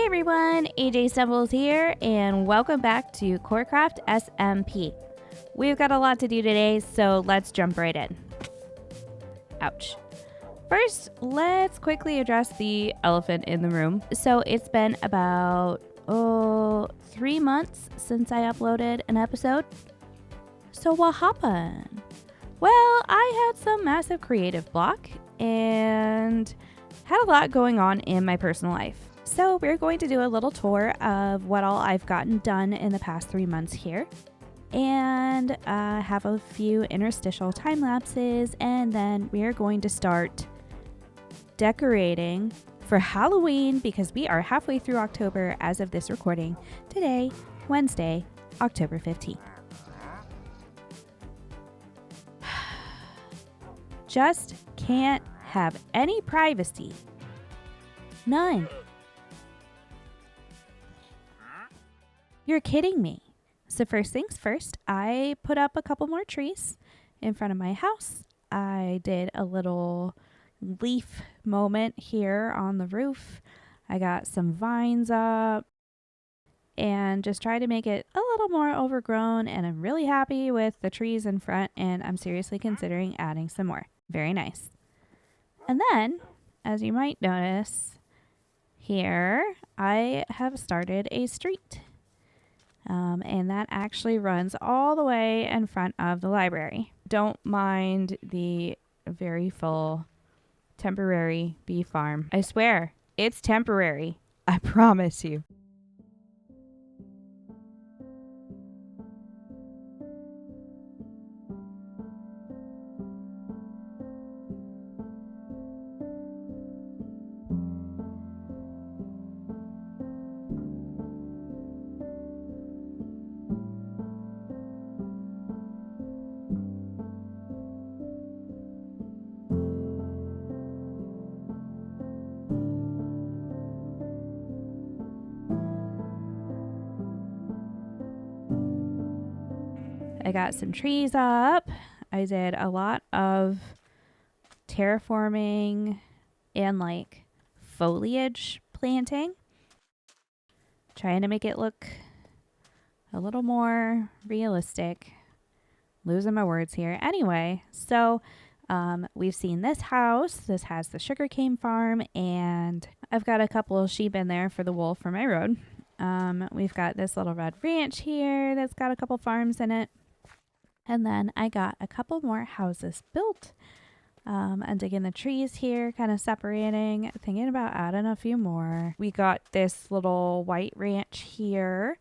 everyone, AJStumbles here, and welcome back to Corecraft SMP. We've got a lot to do today, so let's jump right in. Ouch. First, let's quickly address the elephant in the room. So it's been about 3 months since I uploaded an episode. So what happened? Well, I had some massive creative block and had a lot going on in my personal life. So we're going to do a little tour of what all I've gotten done in the past 3 months here, and have a few interstitial time lapses, and then we're going to start decorating for Halloween because we are halfway through October as of this recording today, Wednesday, October 15th. Just can't have any privacy. None. You're kidding me. So first things first, I put up a couple more trees in front of my house. I did a little leaf moment here on the roof. I got some vines up and just tried to make it a little more overgrown, and I'm really happy with the trees in front, and I'm seriously considering adding some more. Very nice. And then, as you might notice, here I have started a street. And that actually runs all the way in front of the library. Don't mind the very full temporary bee farm. I swear, it's temporary. I promise you. I got some trees up. I did a lot of terraforming and like foliage planting, trying to make it look a little more realistic. Losing my words here. Anyway, so we've seen this house. This has the sugarcane farm, and I've got a couple of sheep in there for the wool for my road. We've got this little red ranch here that's got a couple farms in it. And then I got a couple more houses built. I'm digging the trees here, kind of separating, thinking about adding a few more. We got this little white ranch here.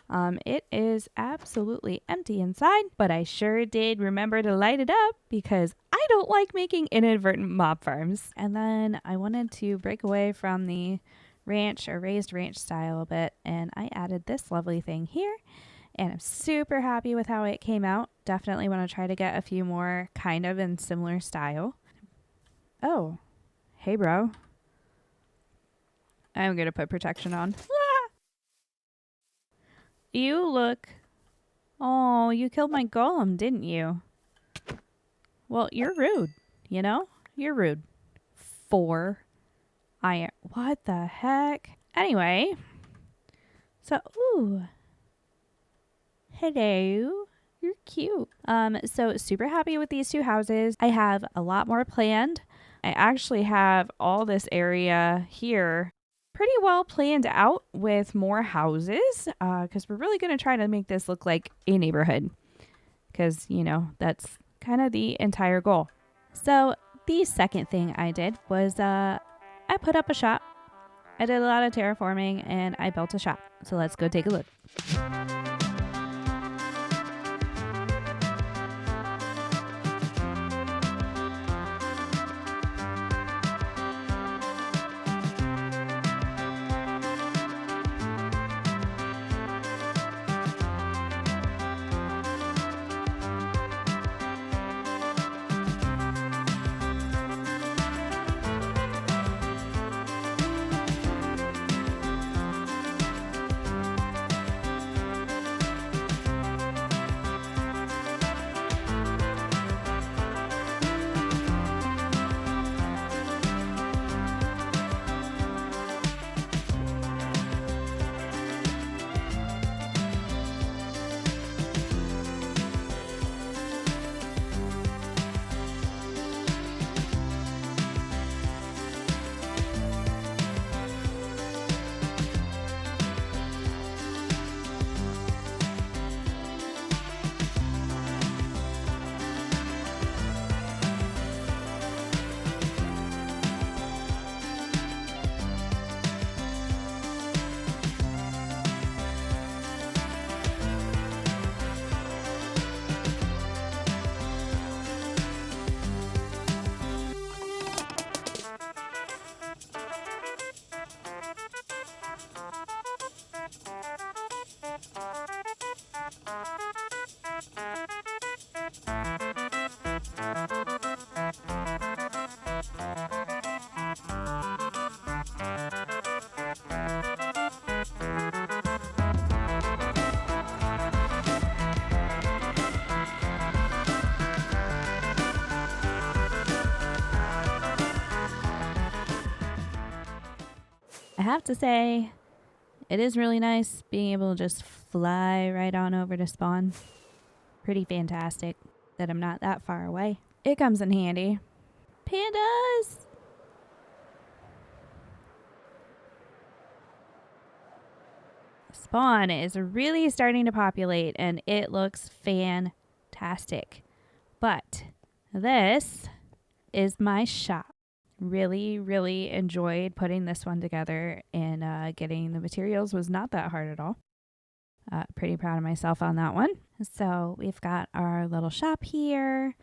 It is absolutely empty inside, but I sure did remember to light it up because I don't like making inadvertent mob farms. And then I wanted to break away from the ranch or raised ranch style a bit, and I added this lovely thing here. And I'm super happy with how it came out. Definitely want to try to get a few more kind of in similar style. Oh, hey bro. I'm going to put protection on. You look... Oh, you killed my golem, didn't you? Well, you're rude, you know? You're rude. 4 iron. What the heck? Anyway. So, ooh. Hello. You're cute. So super happy with these 2 houses. I have a lot more planned. I actually have all this area here pretty well planned out with more houses, because we're really going to try to make this look like a neighborhood, because, you know, that's kind of the entire goal. So the second thing I did was I put up a shop. I did a lot of terraforming and I built a shop. So let's go take a look. have to say, it is really nice being able to just fly right on over to spawn. Pretty fantastic that I'm not that far away. It comes in handy. Pandas! Spawn is really starting to populate and it looks fantastic. But this is my shop. Really enjoyed putting this one together, and getting the materials was not that hard at all. Pretty proud of myself on that one. So we've got our little shop here.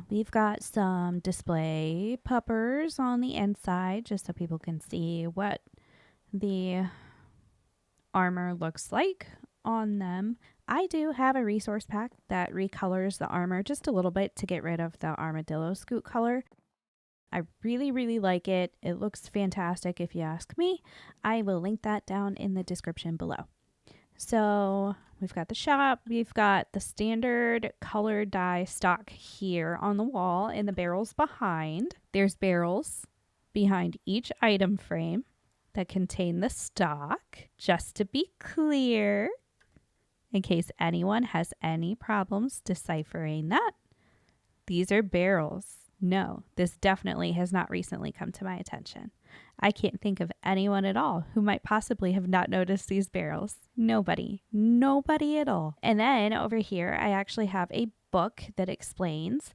We've got some display puppers on the inside just so people can see what the armor looks like on them. I do have a resource pack that recolors the armor just a little bit to get rid of the armadillo scoot color. I really like it. It looks fantastic if you ask me. I will link that down in the description below. So we've got the shop. We've got the standard colored dye stock here on the wall and the barrels behind. There's barrels behind each item frame that contain the stock. Just to be clear, in case anyone has any problems deciphering that, these are barrels. No, this definitely has not recently come to my attention. I can't think of anyone at all who might possibly have not noticed these barrels. Nobody at all. And then over here, I actually have a book that explains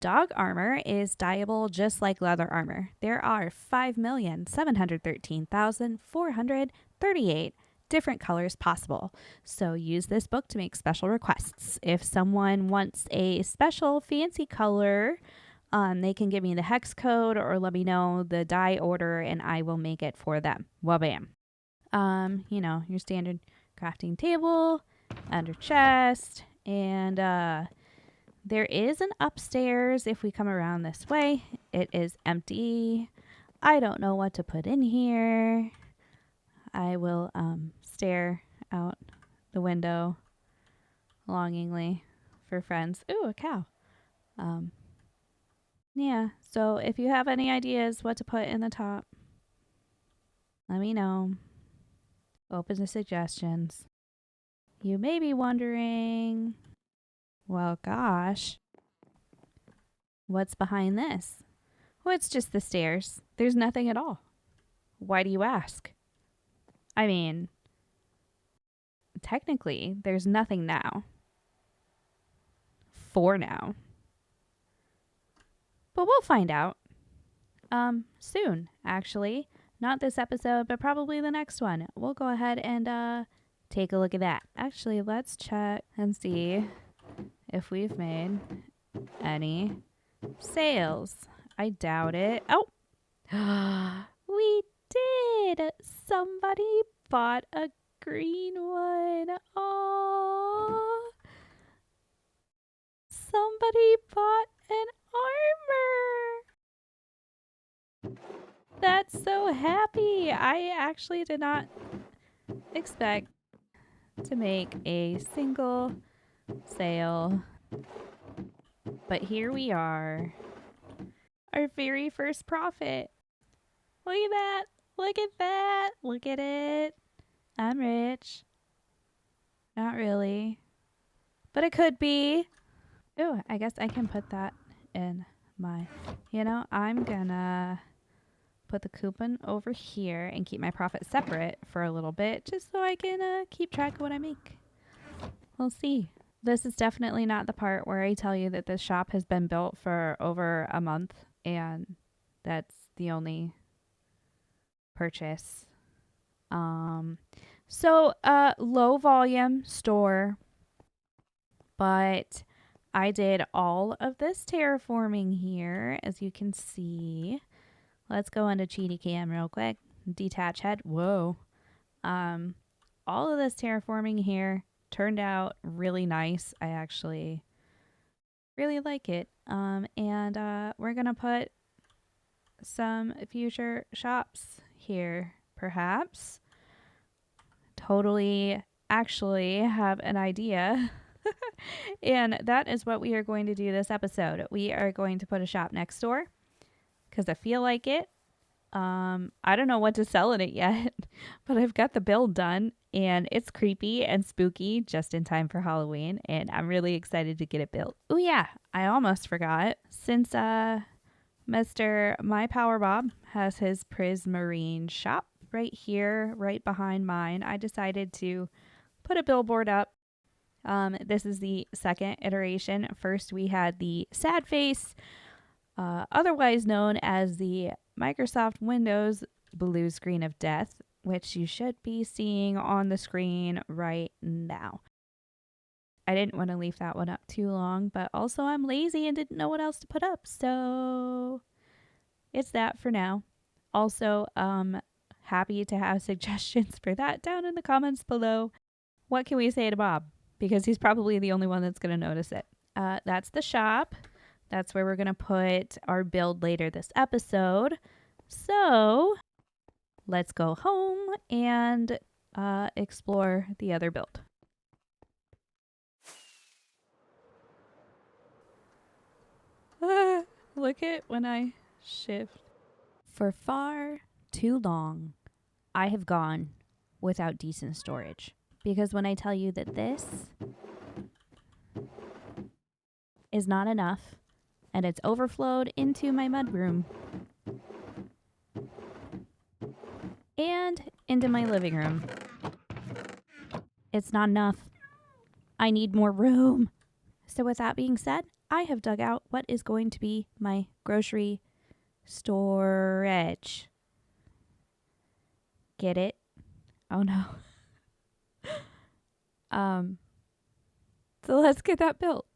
dog armor is dyeable just like leather armor. There are 5,713,438 different colors possible. So use this book to make special requests. If someone wants a special fancy color, they can give me the hex code or let me know the dye order and I will make it for them. Well, bam. You know, your standard crafting table, under chest, and there is an upstairs if we come around this way. It is empty. I don't know what to put in here. I will stare out the window longingly for friends. Ooh, a cow. Yeah, so if you have any ideas what to put in the top, let me know. Open to suggestions. You may be wondering, well, gosh, what's behind this? Well, it's just the stairs. There's nothing at all. Why do you ask? I mean, technically, there's nothing now. For now. But we'll find out. Soon, actually. Not this episode, but probably the next one. We'll go ahead and take a look at that. Actually, let's check and see if we've made any sales. I doubt it. Oh! We did! Somebody bought a green one. Oh! Somebody bought an armor. That's so happy. I actually did not expect to make a single sale. But here we are. Our very first profit. Look at that. Look at that. Look at it. I'm rich. Not really. But it could be. Ooh, I guess I can put that in my, I'm gonna put the coupon over here and keep my profit separate for a little bit just so I can keep track of what I make. We'll see. This is definitely not the part where I tell you that this shop has been built for over a month and that's the only purchase. So low volume store, but I did all of this terraforming here, as you can see. Let's go into Cheaty Cam real quick. Detach head. Whoa. All of this terraforming here turned out really nice. I actually really like it. And we're going to put some future shops here, perhaps. Totally actually have an idea. And that is what we are going to do this episode. We are going to put a shop next door because I feel like it. I don't know what to sell in it yet, but I've got the build done and it's creepy and spooky just in time for Halloween, and I'm really excited to get it built. Oh yeah, I almost forgot. Since Mr. My Power Bob has his Prismarine shop right here, right behind mine, I decided to put a billboard up. This is the second iteration. First, we had the sad face, otherwise known as the Microsoft Windows blue screen of death, which you should be seeing on the screen right now. I didn't want to leave that one up too long, but also I'm lazy and didn't know what else to put up, so it's that for now. Also, happy to have suggestions for that down in the comments below. What can we say to Bob? Because he's probably the only one that's going to notice it. That's the shop. That's where we're going to put our build later this episode. So let's go home and explore the other build. Look at when I shift. For far too long, I have gone without decent storage. Because when I tell you that this is not enough and it's overflowed into my mudroom and into my living room, it's not enough. I need more room. So with that being said, I have dug out what is going to be my grocery storage. Get it? Oh no. So let's get that built.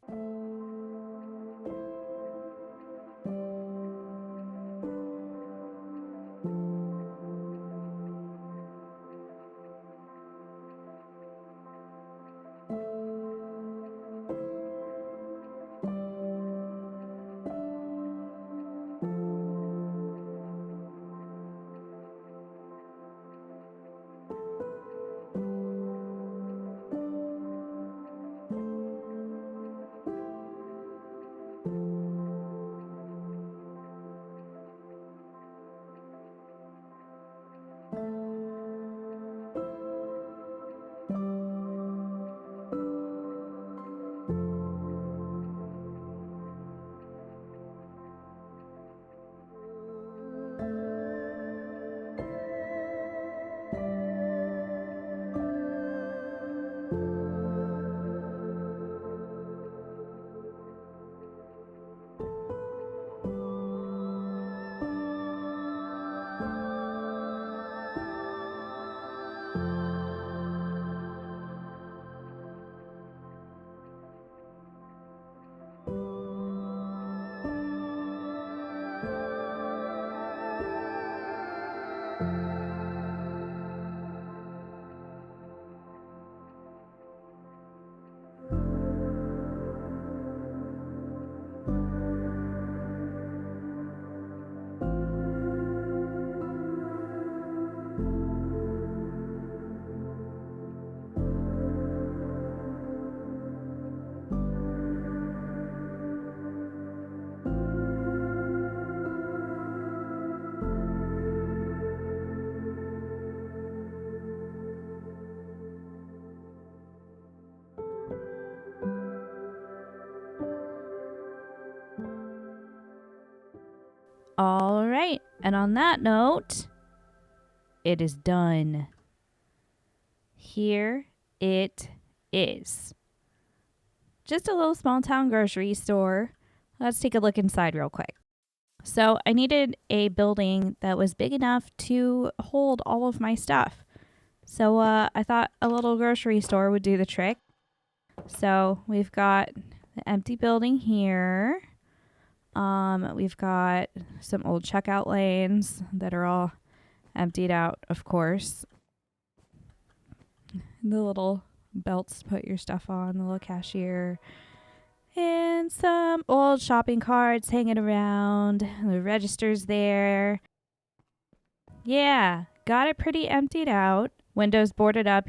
All right. And on that note, it is done. Here it is. Just a little small town grocery store. Let's take a look inside real quick. So I needed a building that was big enough to hold all of my stuff. So I thought a little grocery store would do the trick. So we've got the empty building here. We've got some old checkout lanes that are all emptied out, of course. The little belts to put your stuff on, the little cashier. And some old shopping carts hanging around. The register's there. Yeah, got it pretty emptied out. Windows boarded up,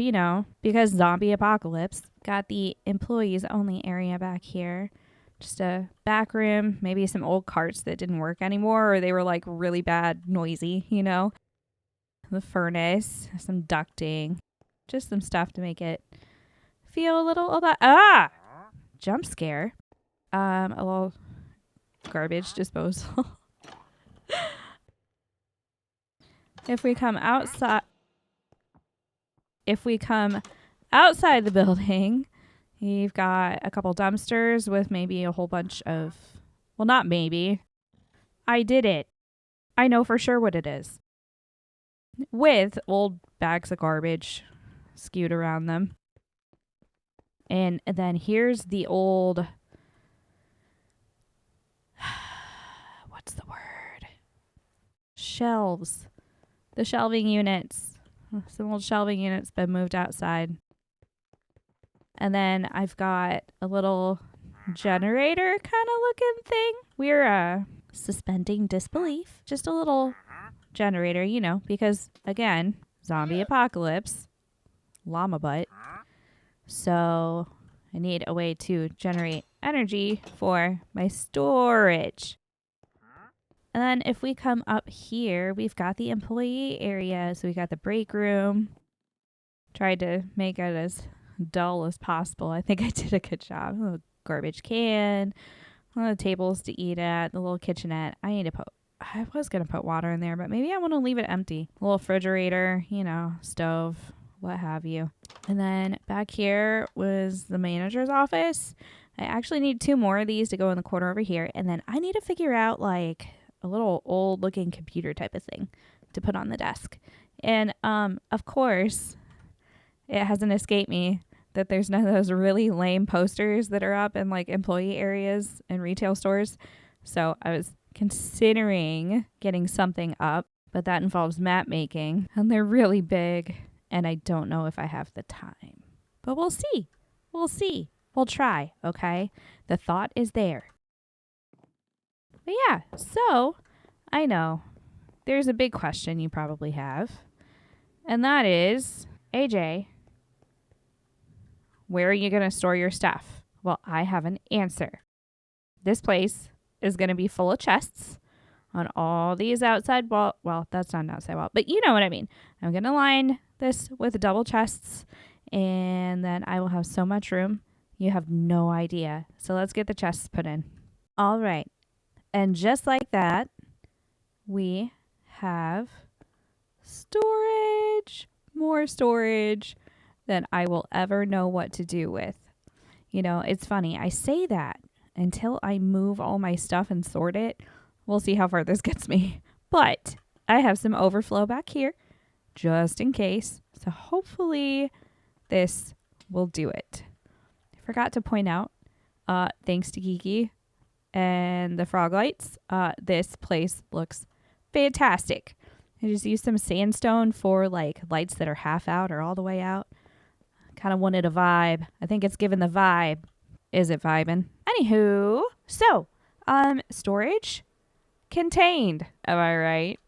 because zombie apocalypse. Got the employees only area back here. Just a back room, maybe some old carts that didn't work anymore, or they were like really bad, noisy, you know. The furnace, some ducting, just some stuff to make it feel a little jump scare. A little garbage disposal. If we come outside the building, you've got a couple dumpsters with maybe a whole bunch of, well, not maybe. I did it. I know for sure what it is. With old bags of garbage skewed around them. And then here's the old, what's the word? Shelves. The shelving units. Some old shelving units been moved outside. And then I've got a little generator kind of looking thing. We're suspending disbelief. Just a little generator, you know, because again, zombie apocalypse, llama butt. So I need a way to generate energy for my storage. And then if we come up here, we've got the employee area. So we got the break room. Tried to make it as dull as possible. I think I did a good job. A little garbage can, a little tables to eat at, the little kitchenette. I was going to put water in there, but maybe I want to leave it empty. A little refrigerator, you know, stove, what have you. And then back here was the manager's office. I actually need 2 more of these to go in the corner over here. And then I need to figure out like a little old looking computer type of thing to put on the desk. And of course, it hasn't escaped me that there's none of those really lame posters that are up in like employee areas and retail stores. So I was considering getting something up, but that involves map making and they're really big and I don't know if I have the time. But we'll see. We'll try, okay? The thought is there. But yeah, so I know there's a big question you probably have, and that is, AJ, where are you going to store your stuff? Well, I have an answer. This place is going to be full of chests on all these outside wall. Well, that's not an outside wall, but you know what I mean. I'm going to line this with double chests, and then I will have so much room. You have no idea. So let's get the chests put in. All right. And just like that, we have storage, more storage than I will ever know what to do with. You know, it's funny. I say that until I move all my stuff and sort it. We'll see how far this gets me. But I have some overflow back here just in case. So hopefully this will do it. I forgot to point out, thanks to Kiki and the frog lights, this place looks fantastic. I just used some sandstone for like lights that are half out or all the way out. Kind of wanted a vibe. I think it's given the vibe. Is it vibing? Anywho, so, storage contained. Am I right?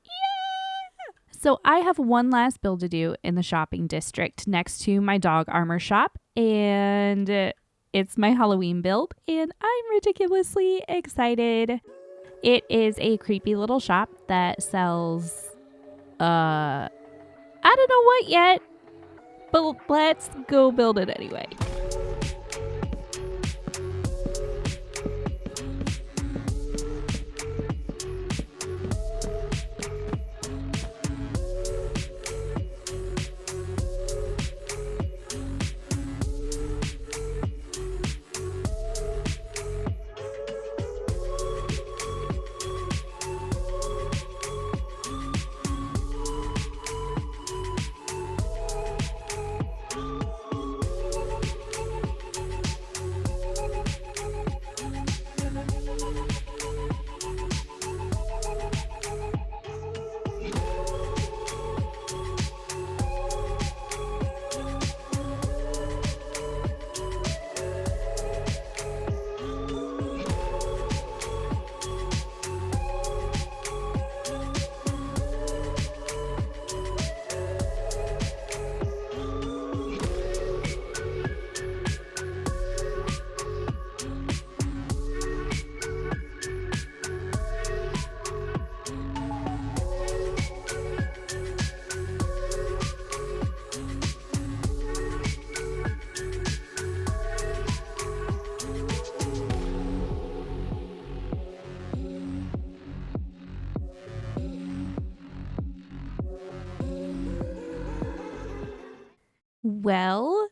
Yeah! So I have one last build to do in the shopping district next to my dog armor shop, and it's my Halloween build, and I'm ridiculously excited. It is a creepy little shop that sells, I don't know what yet, but let's go build it anyway. Well,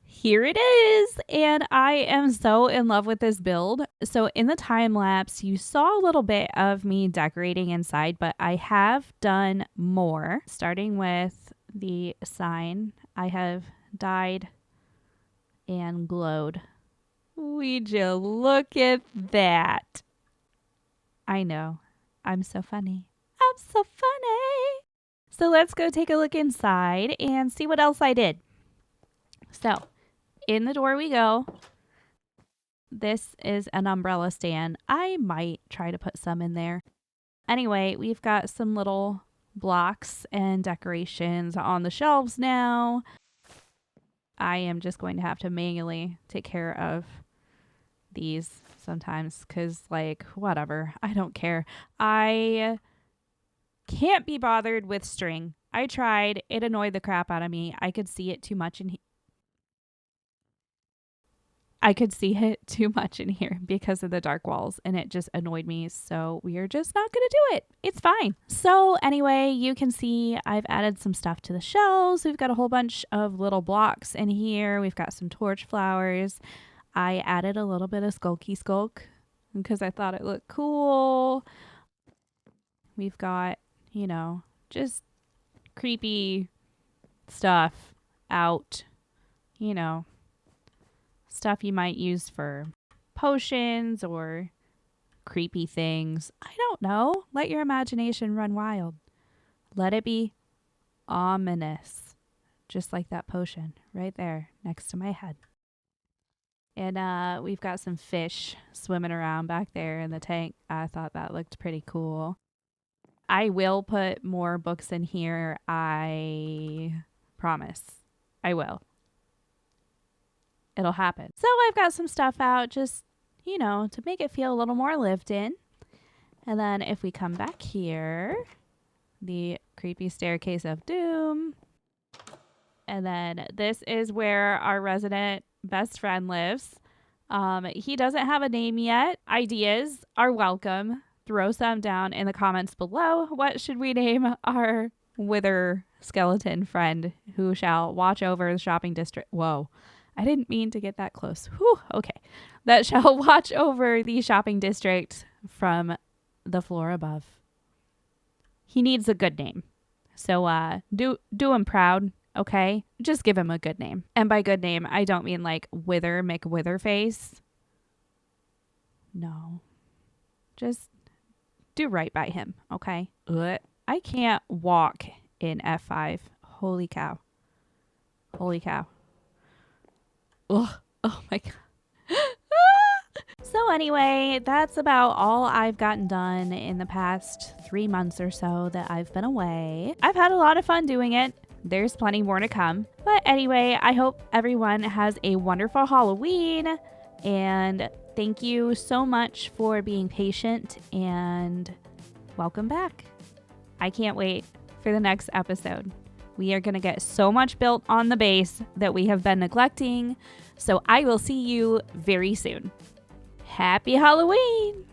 here it is, and I am so in love with this build. So in the time lapse, you saw a little bit of me decorating inside, but I have done more. Starting with the sign, I have dyed and glowed. Would you look at that? I know, I'm so funny. I'm so funny. So let's go take a look inside and see what else I did. So in the door we go. This is an umbrella stand. I might try to put some in there. Anyway, we've got some little blocks and decorations on the shelves now. I am just going to have to manually take care of these sometimes because, like, whatever. I don't care. I can't be bothered with string. I tried. It annoyed the crap out of me. I could see it too much in here. I could see it too much in here because of the dark walls, and it just annoyed me. So we are just not going to do it. It's fine. So anyway, you can see I've added some stuff to the shelves. We've got a whole bunch of little blocks in here. We've got some torch flowers. I added a little bit of Skulky Skulk because I thought it looked cool. We've got, you know, just creepy stuff out, you know. Stuff you might use for potions or creepy things. I don't know. Let your imagination run wild. Let it be ominous. Just like that potion right there next to my head. And we've got some fish swimming around back there in the tank. I thought that looked pretty cool. I will put more books in here. I promise. I will. It'll happen. So I've got some stuff out just, you know, to make it feel a little more lived in. And then if we come back here, the creepy staircase of doom. And then this is where our resident best friend lives. He doesn't have a name yet. Ideas are welcome. Throw some down in the comments below. What should we name our wither skeleton friend who shall watch over the shopping district? Whoa. I didn't mean to get that close. Whew, okay. That shall watch over the shopping district from the floor above. He needs a good name. So do him proud, okay? Just give him a good name. And by good name, I don't mean like Wither McWitherface. No. Just do right by him, okay? I can't walk in F5. Holy cow. Holy cow. Ugh. Oh my god. So anyway, that's about all I've gotten done in the past 3 months or so that I've been away. I've had a lot of fun doing it. There's plenty more to come. But anyway, I hope everyone has a wonderful Halloween. And thank you so much for being patient and welcome back. I can't wait for the next episode. We are going to get so much built on the base that we have been neglecting. So I will see you very soon. Happy Halloween!